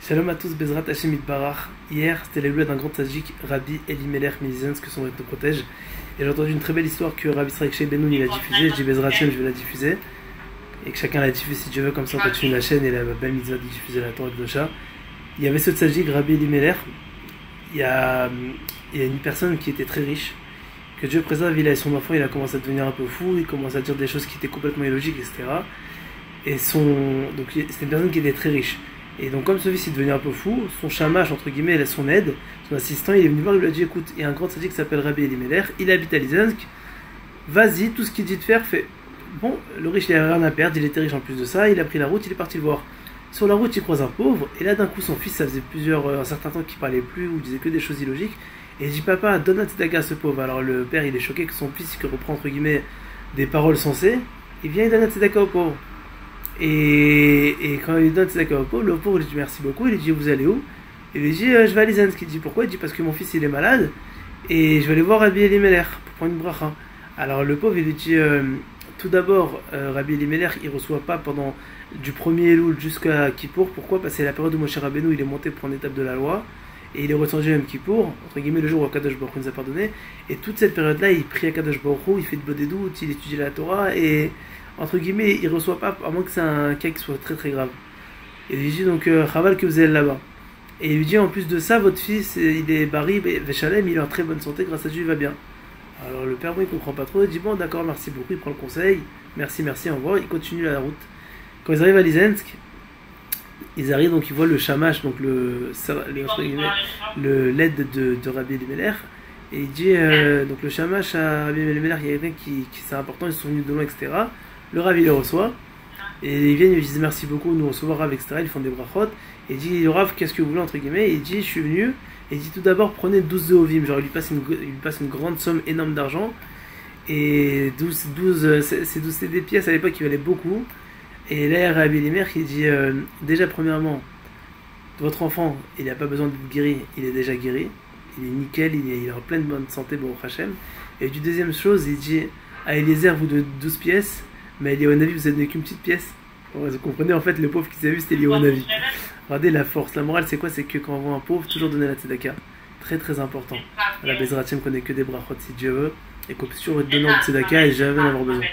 Shalom à tous, Bezrat Hashem Itbarach. Hier, c'était la loi d'un grand tzaddik, Rabbi Elimelech Milizens, que son maître nous protège. Et j'ai entendu une très belle histoire que Rabbi Israël Shei Benoun il a diffusée. Je dis Bezrat Hashem, je vais la diffuser. Et que chacun la diffuse si Dieu veut, comme ça on continue la chaîne et la belle mitzvah de diffuser la Torah de Dosha. Il y avait ce tzaddik, Rabbi Elimelech. Il y a une personne qui était très riche. Que Dieu préserve, il a son enfant, il a commencé à devenir un peu fou, il commence à dire des choses qui étaient complètement illogiques, etc. Donc c'était une personne qui était très riche. Et donc comme ce fils est devenu un peu fou, son shamash, entre guillemets, son aide, son assistant, il est venu voir, il lui a dit écoute, il y a un grand tzaddik qui s'appelle Rabbi Elimelech, il habite à Lizensk, vas-y, tout ce qu'il dit de faire, fais. Bon, le riche il avait rien à perdre, il était riche en plus de ça, il a pris la route, il est parti le voir. Sur la route, il croise un pauvre, et là d'un coup son fils, ça faisait un certain temps qu'il parlait plus, ou disait que des choses illogiques, et il dit papa, donne un tzedaka à ce pauvre. Alors le père il est choqué que son fils qui reprend entre guillemets des paroles sensées, il vient et donne un tzedaka au pauvre. Et quand il donne tzedaka au pauvre, le pauvre lui dit merci beaucoup, il lui dit vous allez où? Il lui dit je vais à Lizensk. Il dit pourquoi? Il dit parce que mon fils il est malade, et je vais aller voir Rabbi Elimelech pour prendre une bracha. Alors le pauvre il lui dit tout d'abord Rabbi Elimelech il reçoit pas pendant du 1er Elul jusqu'à Kippour. Pourquoi? Parce que c'est la période où Moshe Rabbeinu il est monté pour prendre l'étape de la loi, et il est redescendu même Kippour, entre guillemets le jour où Akadosh Baruch Hu nous a pardonné, et toute cette période là il prie à Akadosh Baruch Hu, il fait de bodédout, il étudie la Torah, et entre guillemets il reçoit pas, à moins que c'est un cas qui soit très très grave. Et il lui dit donc Chaval que vous allez là-bas, et il lui dit en plus de ça votre fils il est Bari Veshalem, il est en très bonne santé, grâce à Dieu il va bien. Alors le père bon, il comprend pas trop, il dit bon d'accord merci beaucoup, il prend le conseil, merci au revoir, il continue la route. Quand ils arrivent à Lizensk, ils arrivent, donc ils voient le shamash, donc l'aide de Rabbi Elimelech, et il dit donc le shamash à Rabbi Elimelech, il y a quelqu'un qui c'est important, ils sont venus de loin, etc. Le Rav il les reçoit, et ils viennent, ils disent merci beaucoup, nous recevons Rav, etc. Ils font des brachot, et il dit Rav qu'est-ce que vous voulez, entre guillemets, et il dit je suis venu, et il dit tout d'abord prenez 12 Zehovim, genre il lui passe une grande somme énorme d'argent, et 12 c'est des pièces à l'époque qui valaient beaucoup. Et là, Rabbi Elimelech, il dit déjà, premièrement, votre enfant, il n'a pas besoin d'être guéri, il est déjà guéri, il est nickel, il est en pleine bonne santé, Baruch Hashem. Et du deuxième chose, il dit à Eliezer, vous de 12 pièces, mais à Eliyahu vous n'avez qu'une petite pièce. Vous comprenez, en fait, le pauvre qui s'est vu, c'était Eliyahu. Regardez la force, la morale, c'est quoi? C'est que quand on voit un pauvre, toujours donner la tzedaka. Très très important. La Bezrat Hashem connaît que des brachot si Dieu veut, et qu'on peut toujours donner en tzedaka et jamais en avoir besoin.